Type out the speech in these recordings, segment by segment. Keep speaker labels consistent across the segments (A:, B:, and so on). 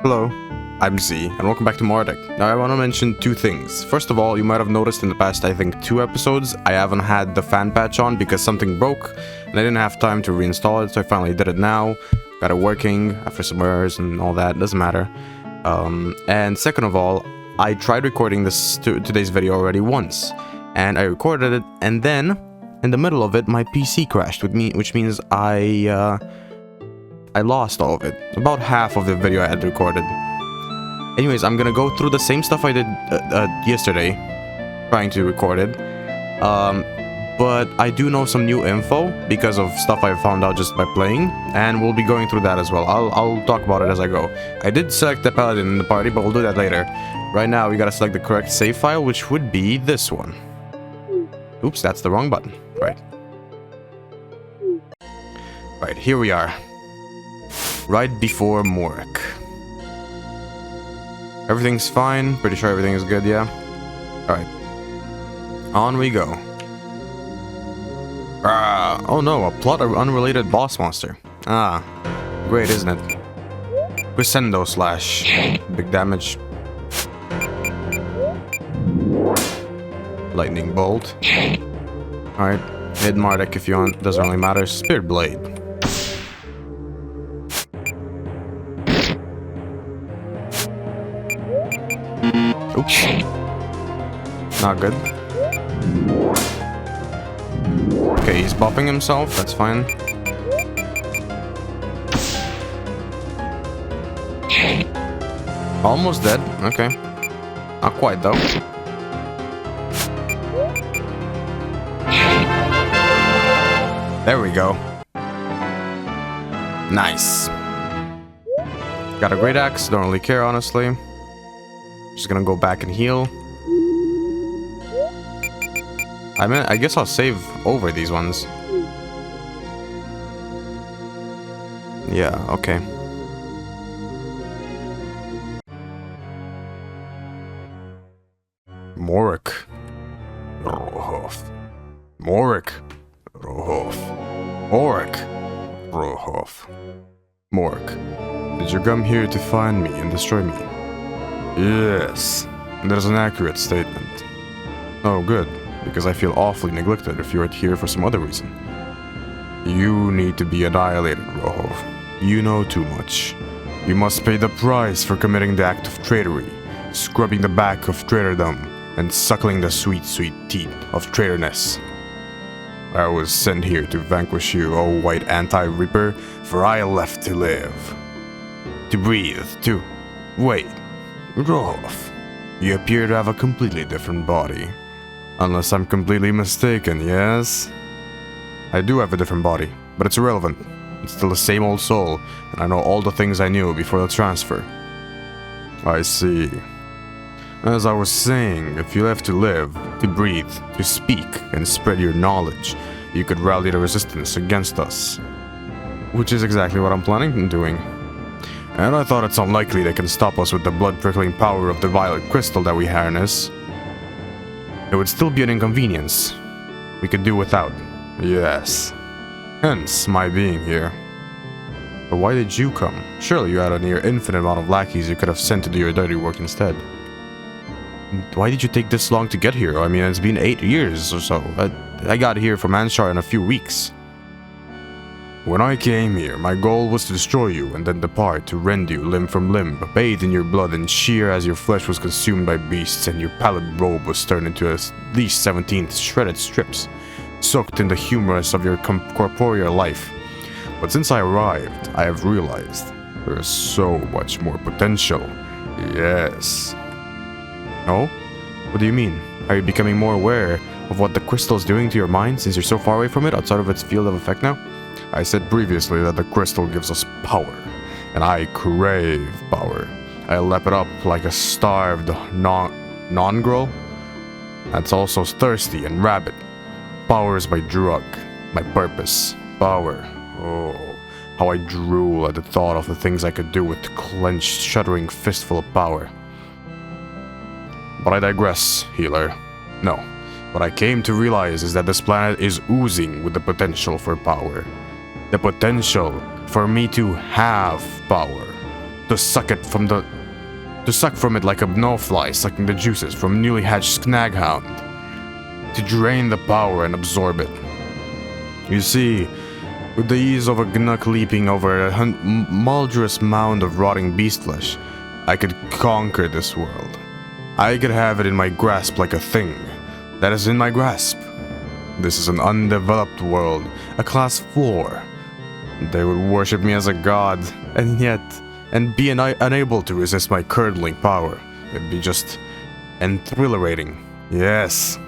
A: Hello, I'm Z, and welcome back to Mardek. Now I want to mention two things. First of all, you might have noticed in the past, I think, 2 episodes, I haven't had the fan patch on because something broke, and I didn't have time to reinstall it, so I finally did it now. Got it working after some errors and all that, doesn't matter. And second of all, I tried recording today's video already once, and I recorded it, and then, in the middle of it, my PC crashed with me, which means I lost all of it. About half of the video I had recorded. Anyways, I'm gonna go through the same stuff I did yesterday, trying to record it. But I do know some new info because of stuff I found out just by playing, and we'll be going through that as well. I'll talk about it as I go. I did select the paladin in the party, but we'll do that later. Right now, we gotta select the correct save file, which would be this one. Oops, that's the wrong button. Right. Right, here we are. Right before Mardek. Everything's fine. Pretty sure everything is good, yeah? Alright. On we go. Oh no, a plot of unrelated boss monster. Ah, great, isn't it? Crescendo slash. Big damage. Lightning bolt. Alright, hit Mardek if you want. Doesn't really matter. Spirit blade. Oops. Not good. Okay, he's buffing himself, that's fine. Almost dead, okay. Not quite though. There we go. Nice. Got a great axe, don't really care honestly. Just gonna go back and heal. I guess I'll save over these ones. Yeah, okay. Mardek. Rohoph. Mardek. Rohoph. Mardek. Rohoph. Mardek. Did you come here to find me and destroy me? Yes, that is an accurate statement. Oh, good, because I feel awfully neglected if you're here for some other reason. You need to be annihilated, Rohoph. You know too much. You must pay the price for committing the act of traitorry, scrubbing the back of traitordom, and suckling the sweet, sweet teeth of traitorness. I was sent here to vanquish you, O white anti-reaper, for I left to live. To breathe, to... wait. Rohoph, you appear to have a completely different body. Unless I'm completely mistaken, yes? I do have a different body, but it's irrelevant. It's still the same old soul, and I know all the things I knew before the transfer. I see. As I was saying, if you left to live, to breathe, to speak, and spread your knowledge, you could rally the resistance against us. Which is exactly what I'm planning on doing. And I thought it's unlikely they can stop us with the blood-prickling power of the violet crystal that we harness. It would still be an inconvenience. We could do without. Yes. Hence, my being here. But why did you come? Surely you had a near infinite amount of lackeys you could have sent to do your dirty work instead. Why did you take this long to get here? I mean, it's been 8 years or so. I got here from Anshar in a few weeks. When I came here, my goal was to destroy you and then depart to rend you limb from limb, bathed in your blood and shear as your flesh was consumed by beasts and your pallid robe was turned into at least 17 shredded strips, soaked in the humerus of your corporeal life. But since I arrived, I have realized there is so much more potential. Yes. Oh? What do you mean? Are you becoming more aware of what the crystal is doing to your mind since you're so far away from it, outside of its field of effect now? I said previously that the crystal gives us power, and I crave power. I lap it up like a starved non-girl that's also thirsty and rabid. Power is my drug, my purpose. Power. Oh, how I drool at the thought of the things I could do with the clenched, shuddering fistful of power. But I digress, healer. No, what I came to realize is that this planet is oozing with the potential for power. The potential for me to have power. To suck from it like a no-fly sucking the juices from a newly hatched snaghound. To drain the power and absorb it. You see, with the ease of a gnuck leaping over a mulderous mound of rotting beast flesh, I could conquer this world. I could have it in my grasp like a thing that is in my grasp. This is an undeveloped world, a class 4. They would worship me as a god, and be unable to resist my curdling power. It'd be just enthrillerating. Yes.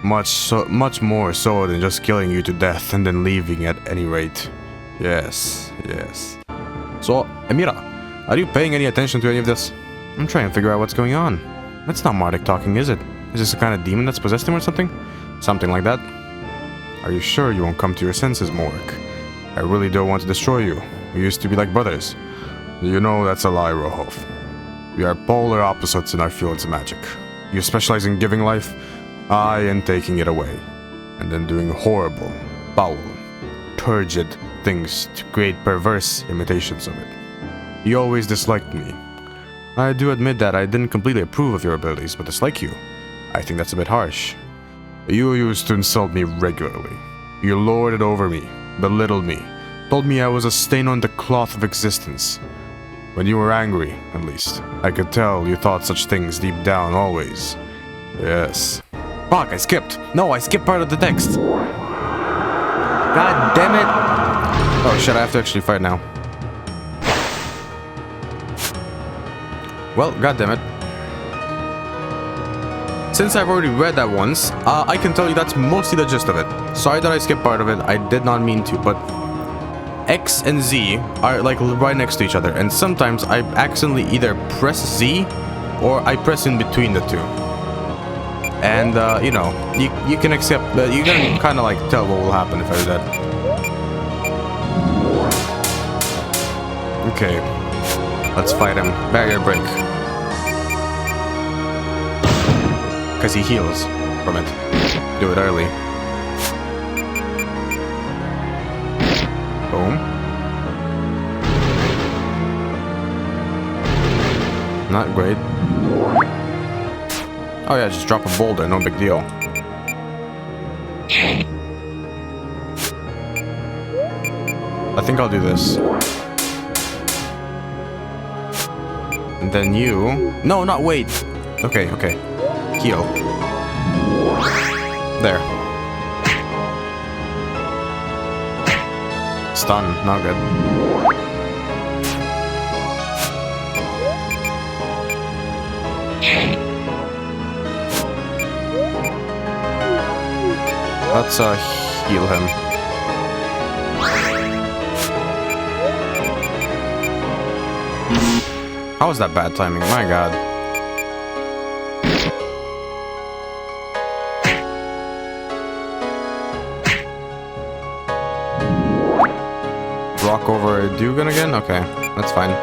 A: Much more so than just killing you to death and then leaving at any rate. Yes. So, Emira, are you paying any attention to any of this? I'm trying to figure out what's going on. That's not Mardek talking, is it? Is this a kind of demon that's possessed him or something? Something like that? Are you sure you won't come to your senses, Mardek? I really don't want to destroy you. We used to be like brothers. You know that's a lie, Rohoph. We are polar opposites in our fields of magic. You specialize in giving life, I in taking it away. And then doing horrible, foul, turgid things to create perverse imitations of it. You always disliked me. I do admit that I didn't completely approve of your abilities, but dislike you. I think that's a bit harsh. You used to insult me regularly. You lorded over me, belittled me, told me I was a stain on the cloth of existence. When you were angry, at least, I could tell you thought such things deep down always. Yes. Fuck, I skipped. No, I skipped part of the text. God damn it. Oh shit, I have to actually fight now. Well, god damn it. Since I've already read that once, I can tell you that's mostly the gist of it. Sorry that I skipped part of it, I did not mean to, but X and Z are like right next to each other, and sometimes I accidentally either press Z or I press in between the two. And, you know, you can accept, you can kind of like tell what will happen if I do that. Okay, let's fight him. Barrier break. Because he heals from it. Do it early. Boom. Not great. Oh yeah, just drop a boulder, no big deal. I think I'll do this. And then you... No, not wait! Okay. Heal. There. Stun, not good. Let's heal him. How was that bad timing? My god. Rock over Dugan again? Okay, that's fine.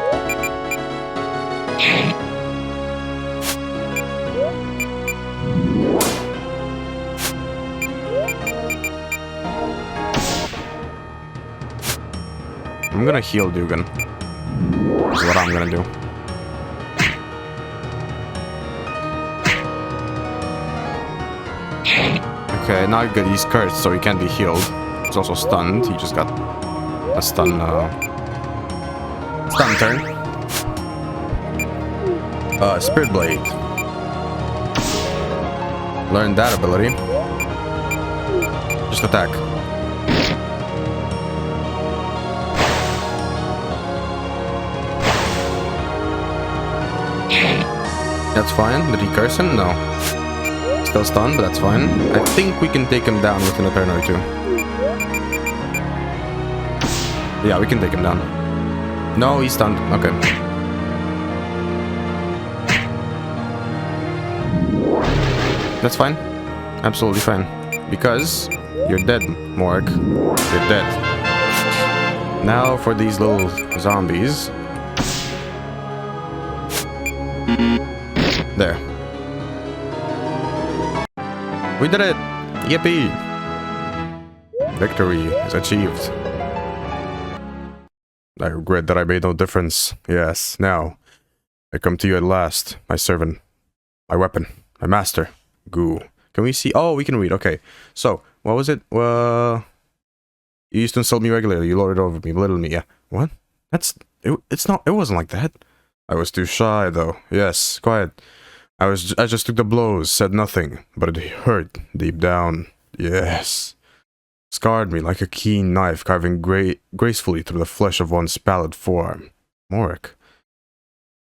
A: I'm gonna heal Dugan. Is what I'm gonna do. Okay, not good. He's cursed, so he can't be healed. He's also stunned. He just got a stun turn. Spirit Blade. Learn that ability. Just attack. That's fine. Did he curse him? No. Still stunned, but that's fine. I think we can take him down within a turn or two. Yeah, we can take him down. No, he's stunned. Okay. That's fine. Absolutely fine. Because you're dead, Morg. You're dead. Now for these little zombies. There. We did it! Yippee! Victory is achieved. I regret that I made no difference. Yes, now, I come to you at last, my servant, my weapon, my master, Goo. Can we see? Oh, we can read, okay. So, what was it? You used to insult me regularly, you lorded over me, belittled me, yeah. What? It wasn't like that. I was too shy, though. Yes, quiet. I just took the blows, said nothing, but it hurt deep down. Yes. Scarred me like a keen knife carving gracefully through the flesh of one's pallid forearm. Mardek.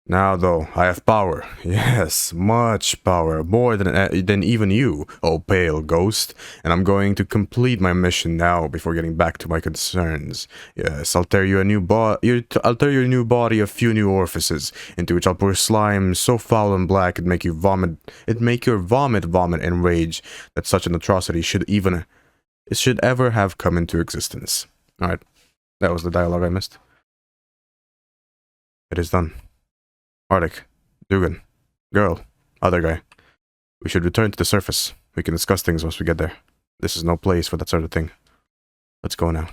A: Now, though, I have power. Yes, much power. More than even you, oh pale ghost. And I'm going to complete my mission now before getting back to my concerns. Yes, I'll tear you a new I'll tear your new body a few new orifices, into which I'll pour slime so foul and black it'd make your vomit in rage that such an atrocity should ever have come into existence. Alright, that was the dialogue I missed. It is done. Mardek, Dugan, girl, other guy. We should return to the surface. We can discuss things once we get there. This is no place for that sort of thing. Let's go now.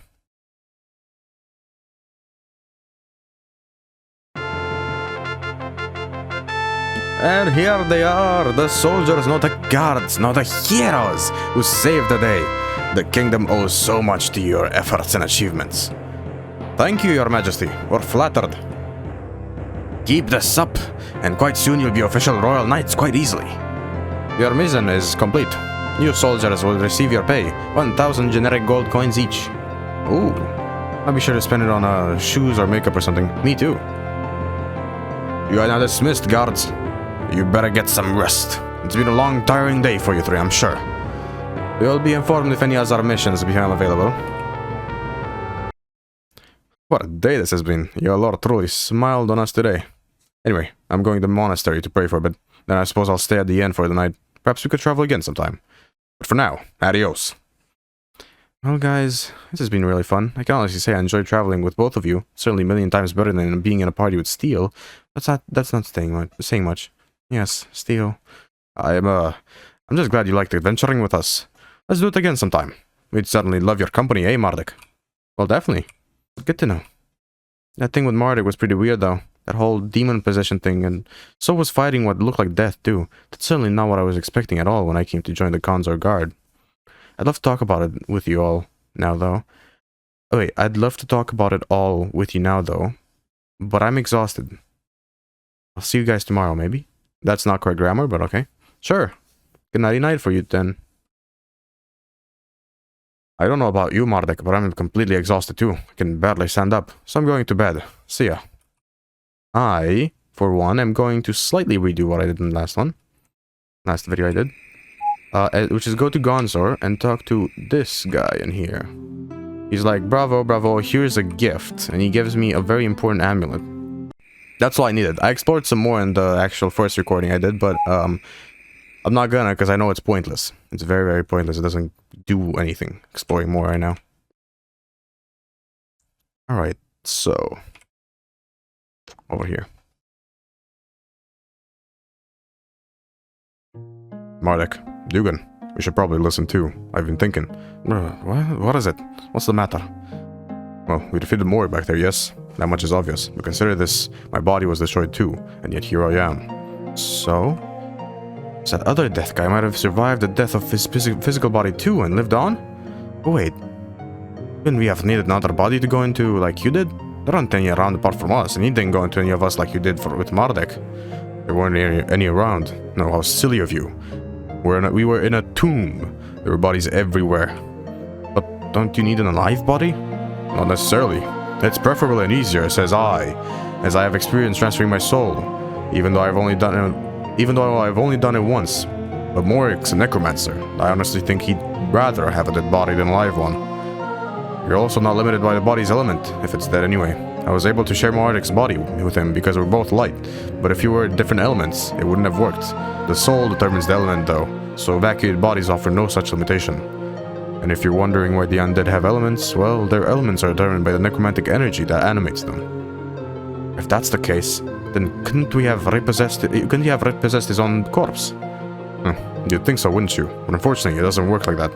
A: And here they are, the soldiers, not the guards, not the heroes who saved the day. The kingdom owes so much to your efforts and achievements. Thank you, your majesty. We're flattered. Keep this up, and quite soon you'll be official royal knights quite easily. Your mission is complete. You soldiers will receive your pay, 1,000 generic gold coins each. Ooh, I'll be sure to spend it on shoes or makeup or something. Me too. You are now dismissed, guards. You better get some rest. It's been a long, tiring day for you three, I'm sure. You'll be informed if any other missions become available. What a day this has been. Your lord truly smiled on us today. Anyway, I'm going to the monastery to pray for a bit. Then I suppose I'll stay at the inn for the night. Perhaps we could travel again sometime. But for now, adios. Well, guys, this has been really fun. I can honestly say I enjoyed traveling with both of you. Certainly a million times better than being in a party with Steel. That's not saying much. Yes, Steel. I'm just glad you liked adventuring with us. Let's do it again sometime. We'd certainly love your company, eh, Mardek? Well, definitely. Good to know. That thing with Mardek was pretty weird, though. That whole demon possession thing, and so was fighting what looked like death, too. That's certainly not what I was expecting at all when I came to join the Consor Guard. I'd love to talk about it with you all now, though. Oh, wait, I'd love to talk about it all with you now, though. But I'm exhausted. I'll see you guys tomorrow, maybe? That's not correct grammar, but okay. Sure. Good nighty-night for you, then. I don't know about you, Mardek, but I'm completely exhausted too. I can barely stand up, so I'm going to bed. See ya. I, for one, am going to slightly redo what I did in the last video I did. Which is go to Gonzor and talk to this guy in here. He's like, bravo, bravo, here's a gift. And he gives me a very important amulet. That's all I needed. I explored some more in the actual first recording I did, but I'm not gonna because I know it's pointless. It's very, very pointless. It doesn't do anything exploring more right now. Alright, so over here. Mardek, Dugan, we should probably listen too. I've been thinking. What is it? What's the matter? Well, we defeated Mori back there, yes. That much is obvious. But consider this, my body was destroyed too, and yet here I am. So? That other death guy might have survived the death of his physical body too and lived on? Oh wait, wouldn't we have needed another body to go into like you did? There aren't any around apart from us, and he didn't go into any of us like you did with Mardek. There weren't any around. No, how silly of you. We were in a tomb. There were bodies everywhere. But don't you need an alive body? Not necessarily. It's preferable and easier, says I, as I have experience transferring my soul, even though I've only done it once. But Morik's a necromancer. I honestly think he'd rather have a dead body than a live one. You're also not limited by the body's element, if it's dead anyway. I was able to share Mardek's body with him because we're both light, but if you were different elements, it wouldn't have worked. The soul determines the element though, so evacuated bodies offer no such limitation. And if you're wondering why the undead have elements, well, their elements are determined by the necromantic energy that animates them. If that's the case, then couldn't he have repossessed his own corpse? You'd think so, wouldn't you? But unfortunately, it doesn't work like that.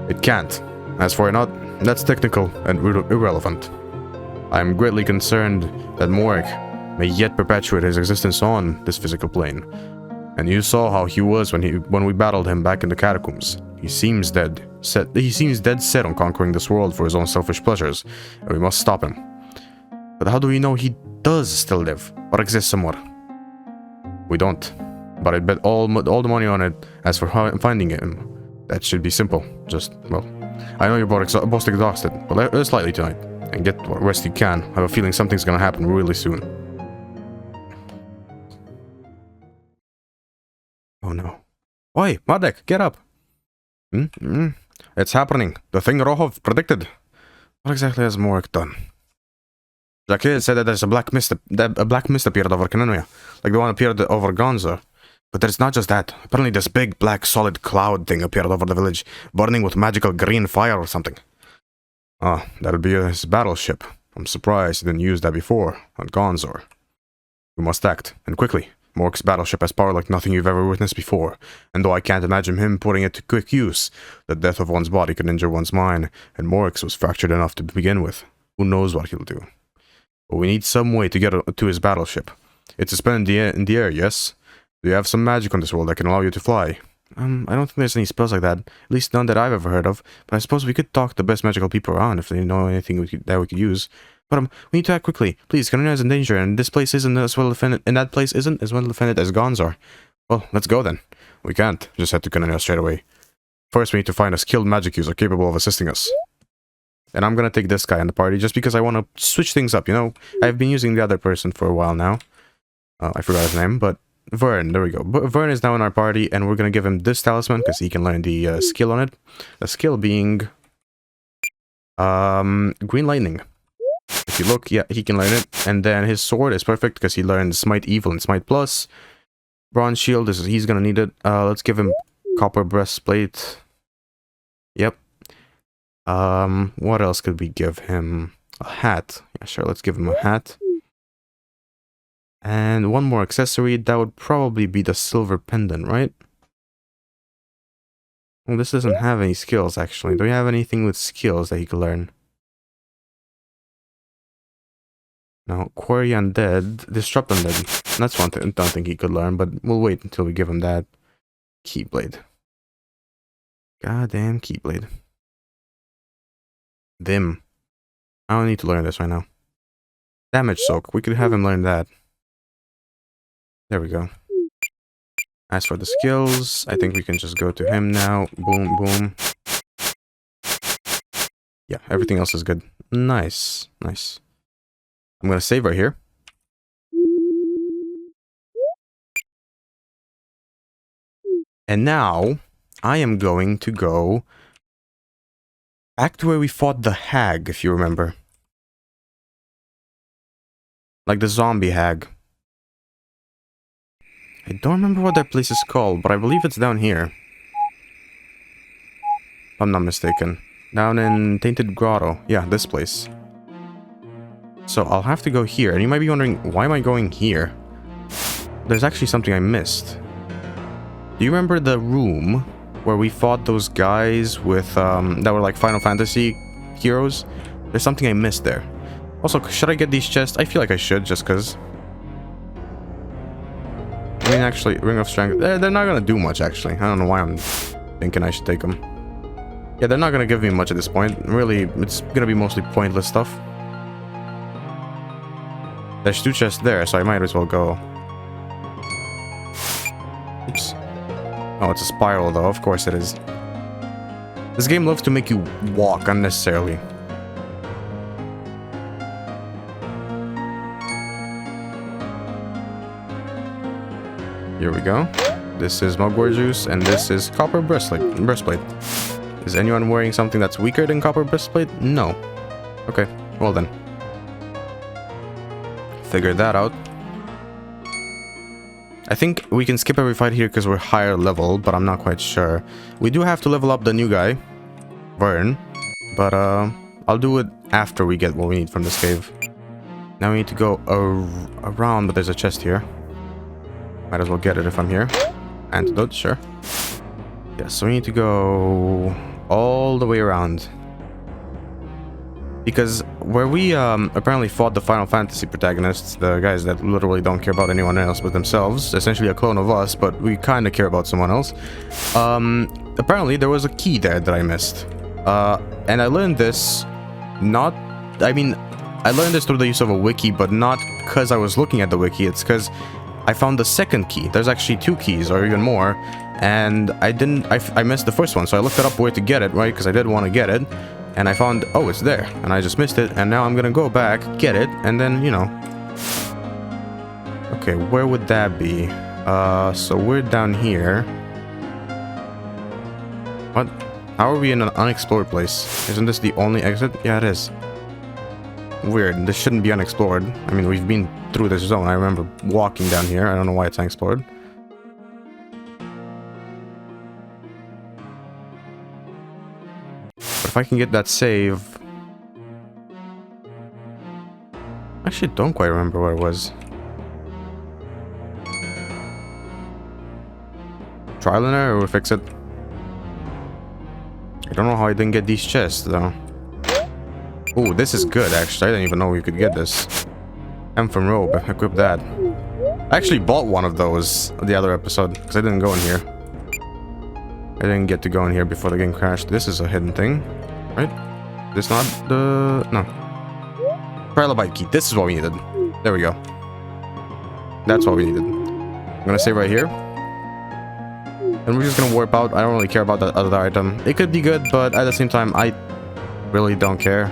A: It can't. As for not, that's technical and irrelevant. I am greatly concerned that Mardek may yet perpetuate his existence on this physical plane. And you saw how he was when we battled him back in the catacombs. He seems dead set on conquering this world for his own selfish pleasures, and we must stop him. But how do we know he does still live, or exist somewhere? We don't. But I bet all the money on it. As for finding him, that should be simple. Just, well, I know you're both exhausted, but slightly tonight. And get what rest you can. I have a feeling something's gonna happen really soon. Oh no. Oi, Mardek, get up! It's happening. The thing Rohoph predicted. What exactly has Mardek done? Jacques said that there's a black mist appeared over Cannonia, like the one appeared over Gonzo. But there's not just that. Apparently this big black solid cloud thing appeared over the village, burning with magical green fire or something. Ah, that'll be his battleship. I'm surprised he didn't use that before, on Gonzor. We must act, and quickly. Mardek's battleship has power like nothing you've ever witnessed before, and though I can't imagine him putting it to quick use, the death of one's body could injure one's mind, and Mardek's was fractured enough to begin with. Who knows what he'll do? But we need some way to get to his battleship. It's suspended in the air, yes? Do you have some magic on this world that can allow you to fly? I don't think there's any spells like that, at least none that I've ever heard of, but I suppose we could talk to the best magical people around if they know anything that we could use. But we need to act quickly. Please, Cannonia is in danger, and this place isn't as well defended, and that place isn't as well defended as Gonzor. Well, let's go then. We can't just head to Cannonia straight away. First, we need to find a skilled magic user capable of assisting us. And I'm gonna take this guy in the party just because I want to switch things up, you know? I've been using the other person for a while now. I forgot his name, but Vern, there we go. Vern is now in our party, and we're gonna give him this talisman because he can learn the skill on it. The skill being Green Lightning. If you look, yeah, he can learn it. And then his sword is perfect because he learns Smite Evil and Smite Plus. Bronze Shield, he's gonna need it. Let's give him Copper Breastplate. Yep. What else could we give him? A hat. Yeah, sure, let's give him a hat. And one more accessory, that would probably be the silver pendant, right? Well, this doesn't have any skills, actually. Do we have anything with skills that he could learn? No, Quarry Undead, Disrupt Undead. That's one thing I don't think he could learn, but we'll wait until we give him that. Keyblade. Goddamn Keyblade. Vim. I don't need to learn this right now. Damage Soak, we could have him learn that. There we go. As for the skills, I think we can just go to him now. Boom, boom. Yeah, everything else is good. Nice, nice. I'm gonna save right here. And now, I am going to go back to where we fought the hag, if you remember. Like the zombie hag. I don't remember what that place is called, but I believe it's down here. If I'm not mistaken. Down in Tainted Grotto. Yeah, this place. So I'll have to go here, and you might be wondering, why am I going here? There's actually something I missed. Do you remember the room where we fought those guys with, that were like Final Fantasy heroes? There's something I missed there. Also, should I get these chests? I feel like I should, just cause. I mean, actually, Ring of Strength, they're not gonna do much, actually. I don't know why I'm thinking I should take them. Yeah, they're not gonna give me much at this point. Really, it's gonna be mostly pointless stuff. There's 2 chests there, so I might as well go. Oops. Oh, it's a spiral, though. Of course it is. This game loves to make you walk unnecessarily. Here we go. This is Mugwort Juice, and this is Copper Breastplate. Is anyone wearing something that's weaker than Copper Breastplate? No. Okay, well then. Figured that out. I think we can skip every fight here because we're higher level, but I'm not quite sure. We do have to level up the new guy, Vern, but I'll do it after we get what we need from this cave. Now we need to go around, but there's a chest here. Might as well get it if I'm here. Antidote, sure. Yeah, so we need to go all the way around. Because where we apparently fought the Final Fantasy protagonists, the guys that literally don't care about anyone else but themselves, essentially a clone of us, but we kind of care about someone else, apparently there was a key there that I missed. And I learned this not... I mean, I learned this through the use of a wiki, but not because I was looking at the wiki, it's because I found the second key. There's actually 2 keys, or even more, and I missed the first one, so I looked it up where to get it, right, because I did want to get it. And I found, oh, it's there, and I just missed it, and now I'm gonna go back, get it, and then, you know. Okay, where would that be? So we're down here. What? How are we in an unexplored place? Isn't this the only exit? Yeah, it is. Weird, this shouldn't be unexplored. I mean, we've been through this zone. I remember walking down here. I don't know why it's unexplored. If I can get that save... Actually, don't quite remember where it was. Trial and error, we'll fix it. I don't know how I didn't get these chests, though. Ooh, this is good, actually. I didn't even know we could get this. From robe, equip that. I actually bought one of those the other episode, because I didn't go in here. I didn't get to go in here before the game crashed. This is a hidden thing, right? This not the... no. Trilobite key. This is what we needed. There we go. That's what we needed. I'm gonna save right here. And we're just gonna warp out. I don't really care about that other item. It could be good, but at the same time, I really don't care.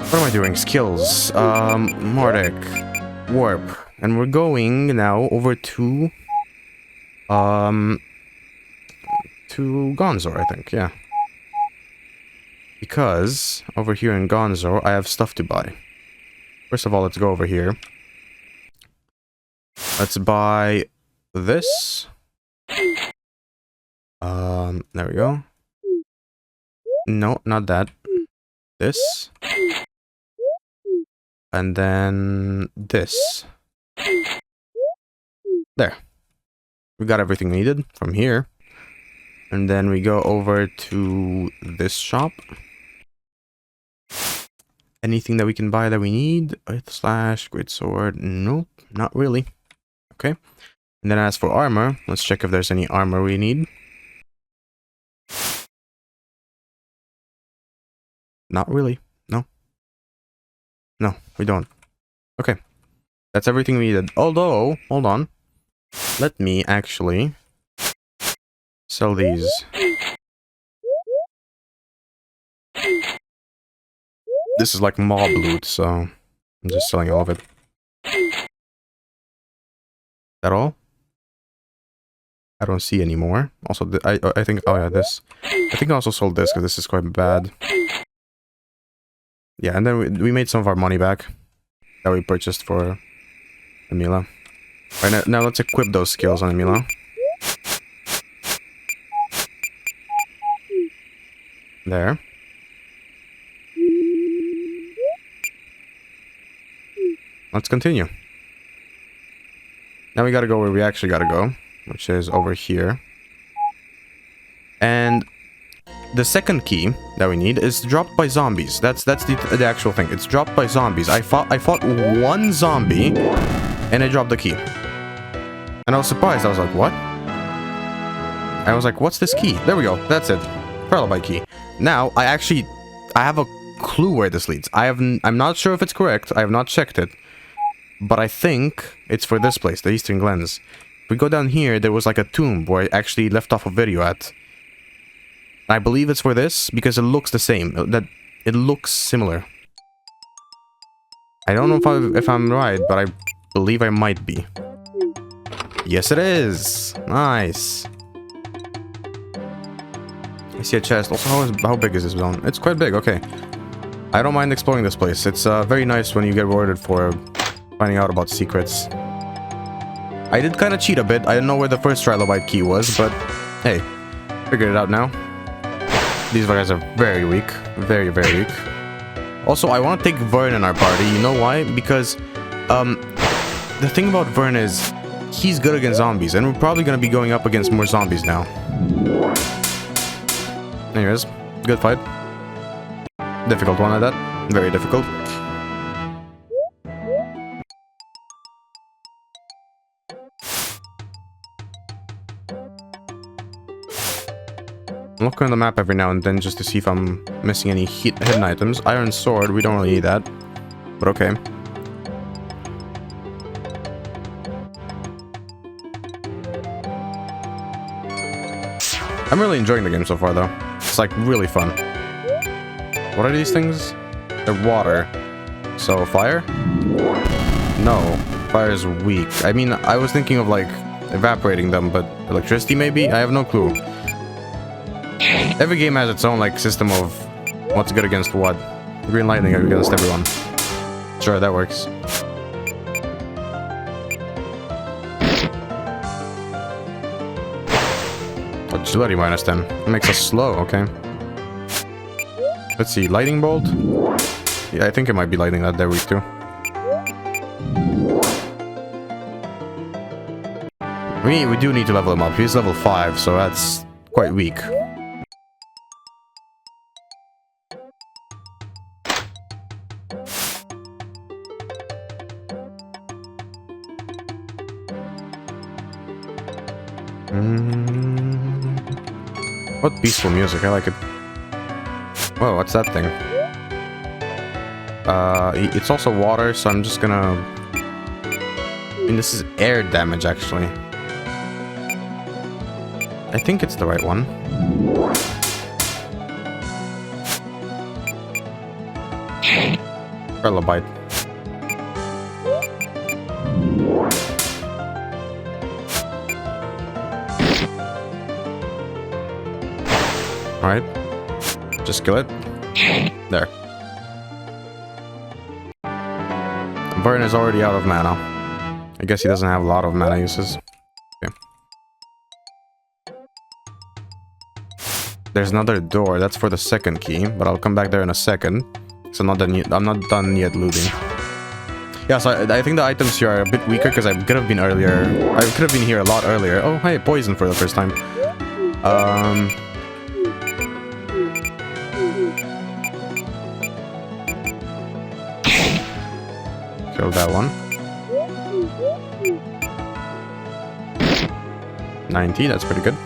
A: What am I doing? Skills. Mardek. Warp. And we're going now over to... to Gonzo, I think, yeah. Because over here in Gonzo, I have stuff to buy. First of all, let's go over here. Let's buy this. There we go. No, not that. This. And then this. There. We got everything needed from here. And then we go over to this shop. Anything that we can buy that we need? Earth Slash, Great Sword. Nope, not really. Okay. And then as for armor, let's check if there's any armor we need. Not really. No. No, we don't. Okay. That's everything we needed. Although, hold on. Let me actually sell these. This is like mob loot, so I'm just selling all of it. Is that all? I don't see any more. Also, I think, oh yeah, this. I think I also sold this because this is quite bad. Yeah, and then we made some of our money back that we purchased for Emila. Right, now let's equip those skills on Emila. There. Let's continue. Now we gotta go where we actually gotta go, which is over here. And the second key that we need is dropped by zombies. That's the actual thing. It's dropped by zombies. I fought one zombie, and I dropped the key. And I was surprised. I was like, what? I was like, what's this key? There we go. That's it. Trilobite key. Now, I have a clue where this leads. I'm not sure if it's correct. I have not checked it. But I think it's for this place, the Eastern Glens. If we go down here, there was like a tomb where I actually left off a video at. I believe it's for this because it looks the same. It looks similar. I don't know if I'm right, but I believe I might be. Yes, it is. Nice. I see a chest. Also, how big is this zone? It's quite big. Okay. I don't mind exploring this place. It's very nice when you get rewarded for finding out about secrets. I did kind of cheat a bit. I didn't know where the first trilobite key was, but hey, figured it out now. These guys are very weak. Very, very weak. Also, I want to take Vern in our party. You know why? Because the thing about Vern is he's good against zombies, and we're probably going to be going up against more zombies now. Anyways, good fight. Difficult one at that. Very difficult. I'm looking on the map every now and then just to see if I'm missing any hidden items. Iron sword, we don't really need that. But okay. I'm really enjoying the game so far though. It's like really fun. What are these things? They're water. So fire? No. Fire is weak. I mean, I was thinking of like evaporating them, but electricity maybe? I have no clue. Every game has its own like system of what's good against what. Green lightning against everyone. Sure, that works. Oh, Zreddery minus 10. It makes us slow, okay. Let's see, lightning bolt? Yeah, I think it might be lightning that they're weak too. We do need to level him up. He's level 5, so that's quite weak. What peaceful music, I like it. Whoa, what's that thing? It's also water, so I'm just gonna... I mean, this is air damage, actually. I think it's the right one. Relabite. Alright. Just kill it. There. Vern is already out of mana. I guess he doesn't have a lot of mana uses. Okay. There's another door. That's for the second key, but I'll come back there in a second. So I'm not done yet looting. Yeah, so I think the items here are a bit weaker because I could have been earlier. I could have been here a lot earlier. Oh, hey, poison for the first time. Kill that one. 90, that's pretty good.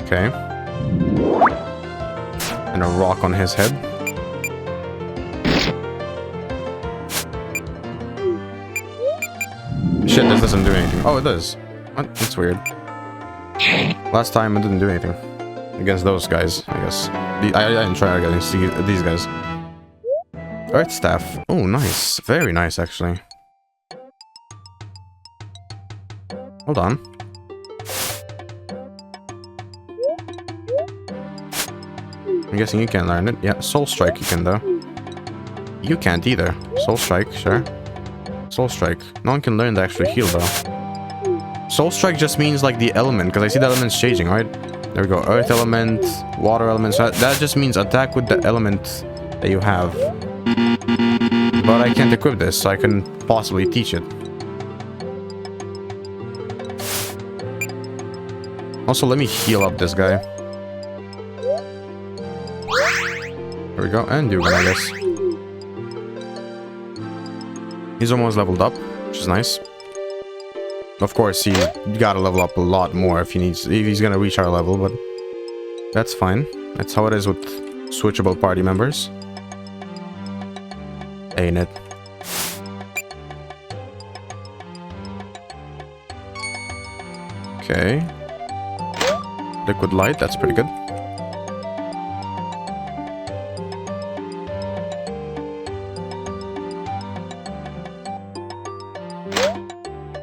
A: Okay. And a rock on his head. Shit, this doesn't do anything. Oh, it does. What? That's weird. Last time it didn't do anything. Against those guys, I guess. I didn't try against these guys. Earth staff. Oh, nice. Very nice, actually. Hold on. I'm guessing you can learn it. Yeah, Soul Strike you can, though. You can't either. Soul Strike, sure. Soul Strike. No one can learn to actually heal, though. Soul Strike just means, like, the element, because I see the elements changing, right? There we go. Earth element, water element. So that just means attack with the element that you have. But I can't equip this, so I can possibly teach it. Also, let me heal up this guy. There we go. And Dugan, I guess. He's almost leveled up, which is nice. Of course, he gotta level up a lot more if he's gonna reach our level, but that's fine. That's how it is with switchable party members. Ain't it? Okay. Liquid light, that's pretty good.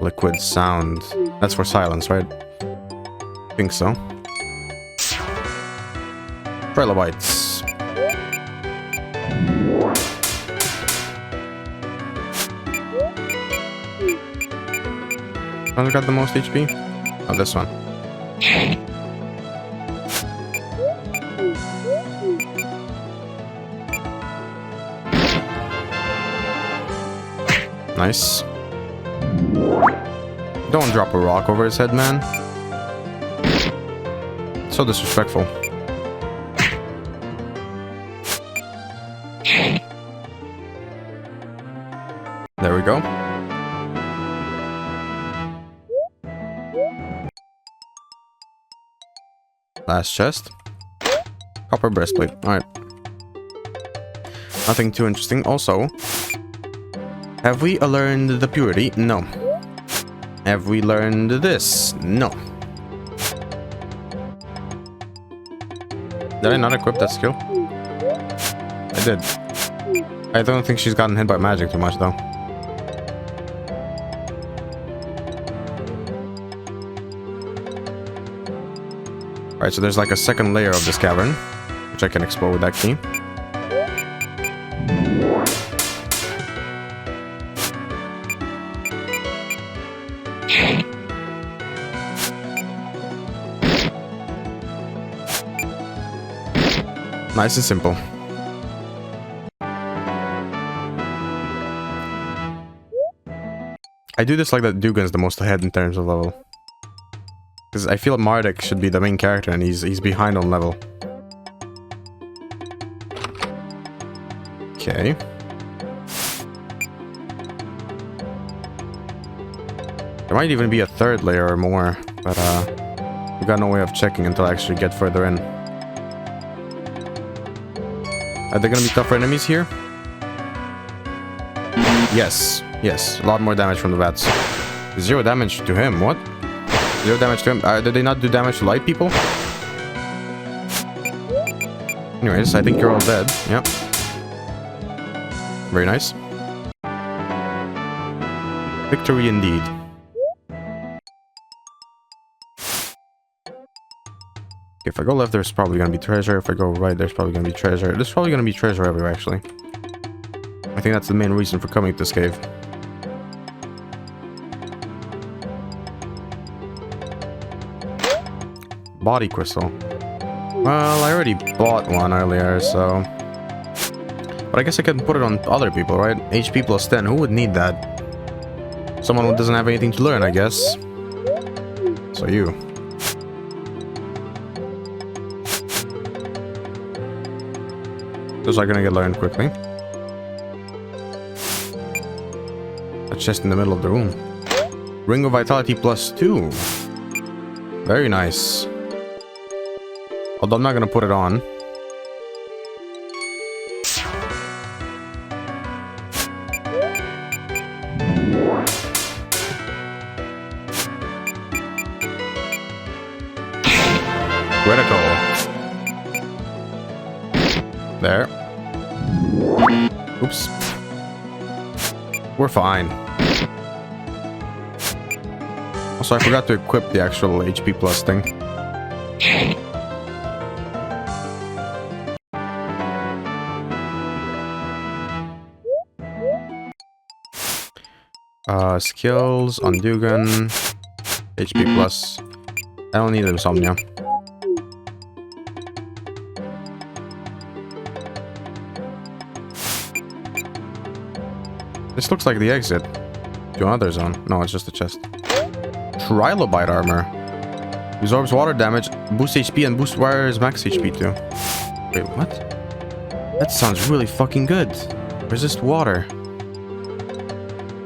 A: Liquid sound. That's for silence, right? I think so. Trilobites. Who's got the most HP? Oh, this one. Nice. Don't drop a rock over his head, man. So disrespectful. There we go. Last chest. Copper breastplate. Alright. Nothing too interesting. Also, have we learned the purity? No. Have we learned this? No. Did I not equip that skill? I did. I don't think she's gotten hit by magic too much, though. Alright, so there's like a second layer of this cavern, which I can explore with that key. Nice and simple. I do dislike that Dugan's the most ahead in terms of level. Because I feel Mardek should be the main character and he's behind on level. Okay. There might even be a third layer or more, but we got no way of checking until I actually get further in. Are there gonna be tougher enemies here? Yes. Yes. A lot more damage from the bats. 0 damage to him. What? 0 damage to him. Did they not do damage to light people? Anyways, I think you're all dead. Yep. Very nice. Victory indeed. If I go left, there's probably gonna be treasure. If I go right, there's probably gonna be treasure. There's probably gonna be treasure everywhere, actually. I think that's the main reason for coming to this cave. Body crystal. Well, I already bought one earlier, so... But I guess I can put it on other people, right? HP plus 10. Who would need that? Someone who doesn't have anything to learn, I guess. So you. Those are gonna get learned quickly. A chest in the middle of the room. Ring of Vitality plus 2. Very nice. Although I'm not gonna put it on. Critical. There. Oops. We're fine. Also, I forgot to equip the actual HP plus thing. Skills on Dugan. HP plus. I don't need insomnia. This looks like the exit to another zone. No, it's just a chest. Trilobite armor. Absorbs water damage, boosts HP, and boosts Wire's max HP too. Wait, what? That sounds really fucking good. Resist water.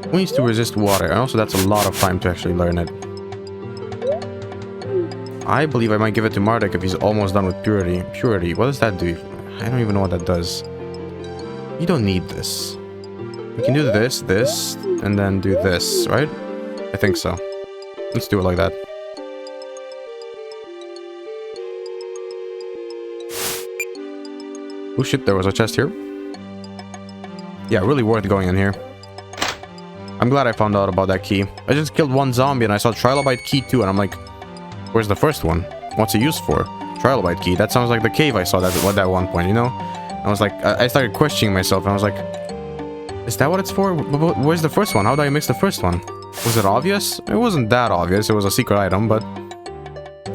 A: Who needs to resist water? And also, that's a lot of time to actually learn it. I believe I might give it to Mardek if he's almost done with purity. Purity, what does that do? I don't even know what that does. You don't need this. We can do this, this, and then do this, right? I think so. Let's do it like that. Oh shit, there was a chest here. Yeah, really worth going in here. I'm glad I found out about that key. I just killed one zombie and I saw Trilobite key 2 and I'm like, where's the first one? What's it used for? Trilobite key. That sounds like the cave I saw that at one point, you know? I was like, I started questioning myself and I was like, is that what it's for? Where's the first one? How did I miss the first one? Was it obvious? It wasn't that obvious. It was a secret item, but...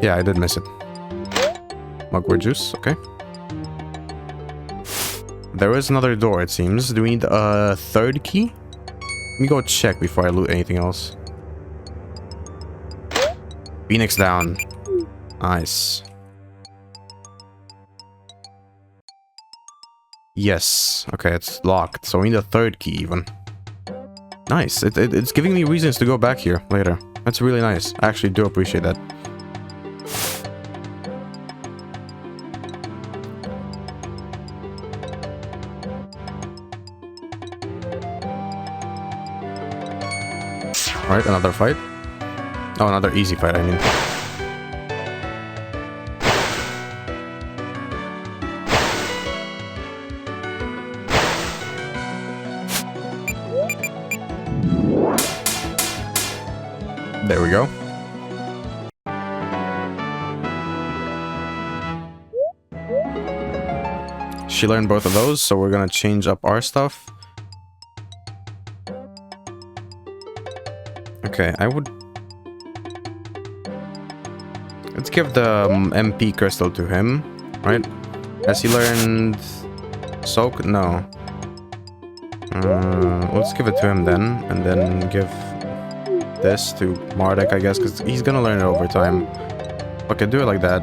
A: yeah, I did miss it. Mugwort juice, okay. There is another door, it seems. Do we need a third key? Let me go check before I loot anything else. Phoenix down. Nice. Yes. Okay, it's locked. So we need a third key even. Nice. It's giving me reasons to go back here later. That's really nice. I actually do appreciate that. Alright, another fight. Oh, another easy fight, I mean. There we go. She learned both of those, so we're gonna change up our stuff. Okay, I would... Let's give the MP crystal to him, right? Has he learned... Soak? No. Let's give it to him then, and then give this to Mardek, I guess, because he's gonna learn it over time. Okay, do it like that.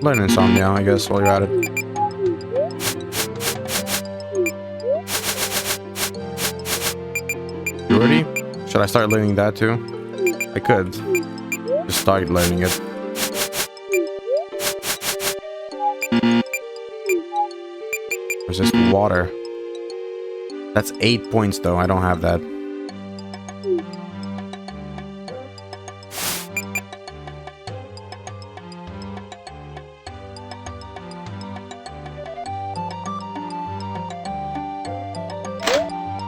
A: Learn Insomnia, I guess, while you're at it. Purity? Should I start learning that too? I could. Just start learning it. Resist water. That's 8 points though, I don't have that.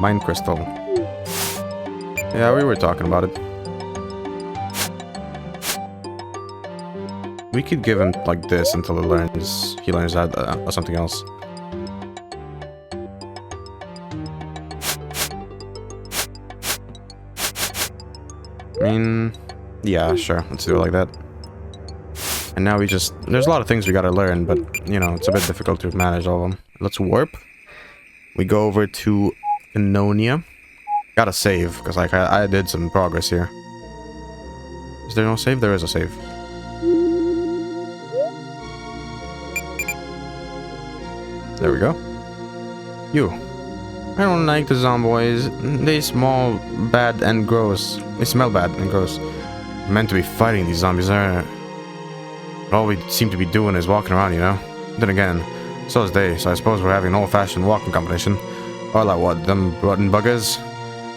A: Mind crystal. Yeah, we were talking about it. We could give him like this until he learns that or something else. I mean, yeah, sure. Let's do it like that. And now there's a lot of things we gotta learn, but you know, it's a bit difficult to manage all of them. Let's warp. We go over to Enonia. Gotta save, because like I did some progress here. Is there no save? There is a save. There we go. You. I don't like the zomboids. They smell bad and gross. They smell bad and gross. We're meant to be fighting these zombies. All we seem to be doing is walking around, you know? Then again, so is they, so I suppose we're having an old-fashioned walking competition. Or like what, them rotten buggers?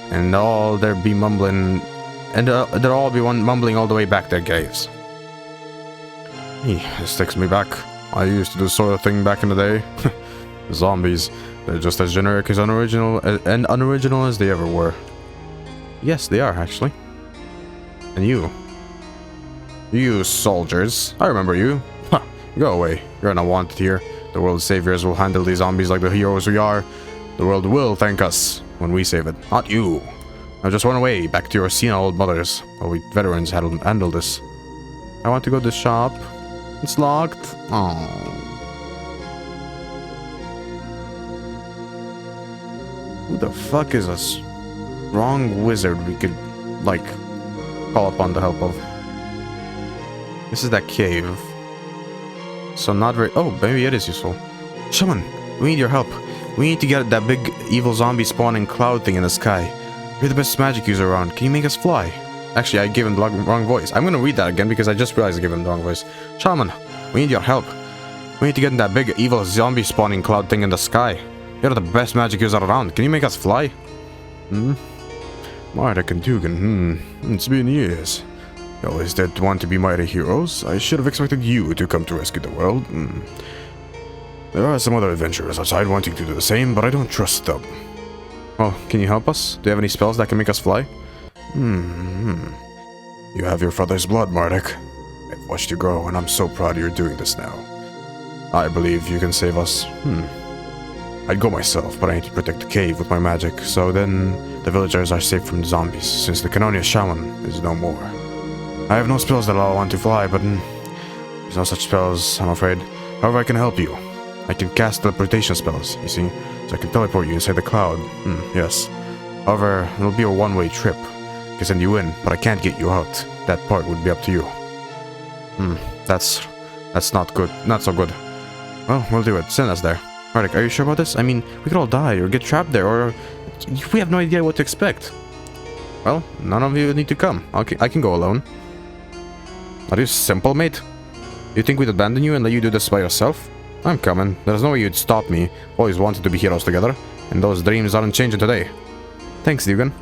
A: And all there be mumbling, and they'll all be mumbling all the way back their caves. This takes me back. I used to do this sort of thing back in the day. Zombies, they're just as generic as unoriginal as they ever were. Yes, they are actually. And you soldiers, I remember you. Huh, go away. You're not wanted here. The world's saviors will handle these zombies like the heroes we are. The world will thank us when we save it, not you. Now just run away, back to your senile old mothers, while we veterans handle this. I want to go to the shop. It's locked. Oh. Who the fuck is a strong wizard we could, like, call upon the help of? This is that cave. So not very... Oh, maybe it is useful. Shaman, we need your help. We need to get that big evil zombie spawning cloud thing in the sky. You're the best magic user around. Can you make us fly? Actually, I gave him the wrong voice. I'm gonna read that again because I just realized I gave him the wrong voice. Shaman, we need your help. We need to get that big evil zombie spawning cloud thing in the sky. You're the best magic user around. Can you make us fly? Mardek and Dugan, it's been years. You always did want to be mighty heroes. I should have expected you to come to rescue the world. There are some other adventurers outside wanting to do the same, but I don't trust them. Well, can you help us? Do you have any spells that can make us fly? You have your father's blood, Mardek. I've watched you grow, and I'm so proud you're doing this now. I believe you can save us. I'd go myself, but I need to protect the cave with my magic, so then the villagers are safe from the zombies, since the Canonia shaman is no more. I have no spells that allow one to fly, but there's no such spells, I'm afraid. However, I can help you. I can cast teleportation spells, you see, so I can teleport you inside the cloud. Yes. However, it'll be a one-way trip. I can send you in, but I can't get you out. That part would be up to you. That's not good. Not so good. Well, we'll do it. Send us there. Mardek, are you sure about this? I mean, we could all die or get trapped there, or we have no idea what to expect. Well, none of you need to come. I can go alone. Are you simple, mate? You think we'd abandon you and let you do this by yourself? I'm coming. There's no way you'd stop me. Always wanted to be heroes together, and those dreams aren't changing today. Thanks, Dugan.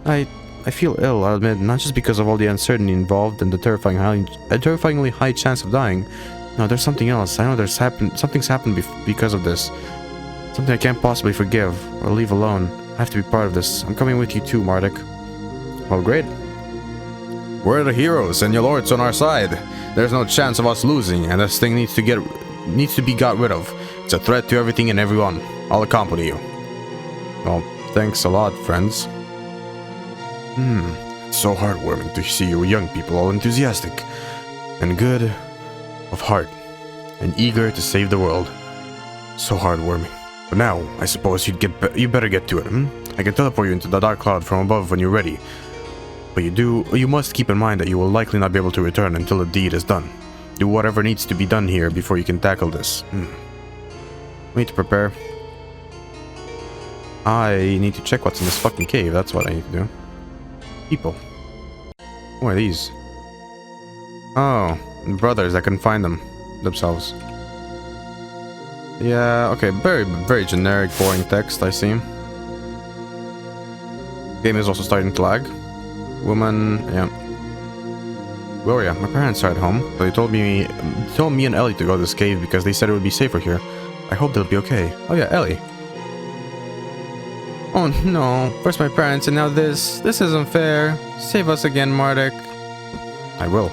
A: I feel ill, I'll admit, not just because of all the uncertainty involved and the terrifyingly high chance of dying. No, there's something else. I know something's happened because of this. Something I can't possibly forgive or leave alone. I have to be part of this. I'm coming with you too, Mardek. Well, great. We're the heroes, and your lord's on our side. There's no chance of us losing, and this thing needs to be got rid of. It's a threat to everything and everyone. I'll accompany you. Well, thanks a lot, friends. It's so heartwarming to see you young people all enthusiastic and good of heart and eager to save the world. So heartwarming. But now, I suppose you better get to it, I can teleport you into the dark cloud from above when you're ready. But you must keep in mind that you will likely not be able to return until the deed is done. Do whatever needs to be done here before you can tackle this. We need to prepare. I need to check what's in this fucking cave. That's what I need to do. People. Who are these? Oh, brothers. I couldn't find them themselves. Yeah, okay. Very, very generic, boring text, I see. Game is also starting to lag. Woman, yeah. Gloria, my parents are at home, so they told me and Ellie to go to this cave because they said it would be safer here. I hope they'll be okay. Oh yeah, Ellie. Oh no, first my parents and now this. This isn't fair. Save us again, Mardek. I will.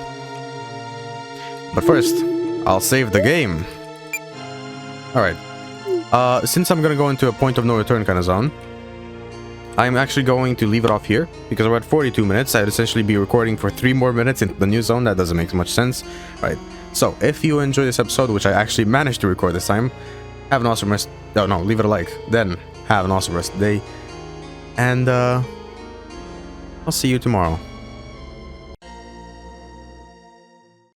A: But first, I'll save the game. Alright. Since I'm gonna go into a point of no return kind of zone, I'm actually going to leave it off here because we're at 42 minutes. I'd essentially be recording for 3 more minutes into the new zone. That doesn't make much sense. Right. So if you enjoy this episode, which I actually managed to record this time, have an awesome rest. Oh no, leave it a like. Then have an awesome rest of the day. And I'll see you tomorrow.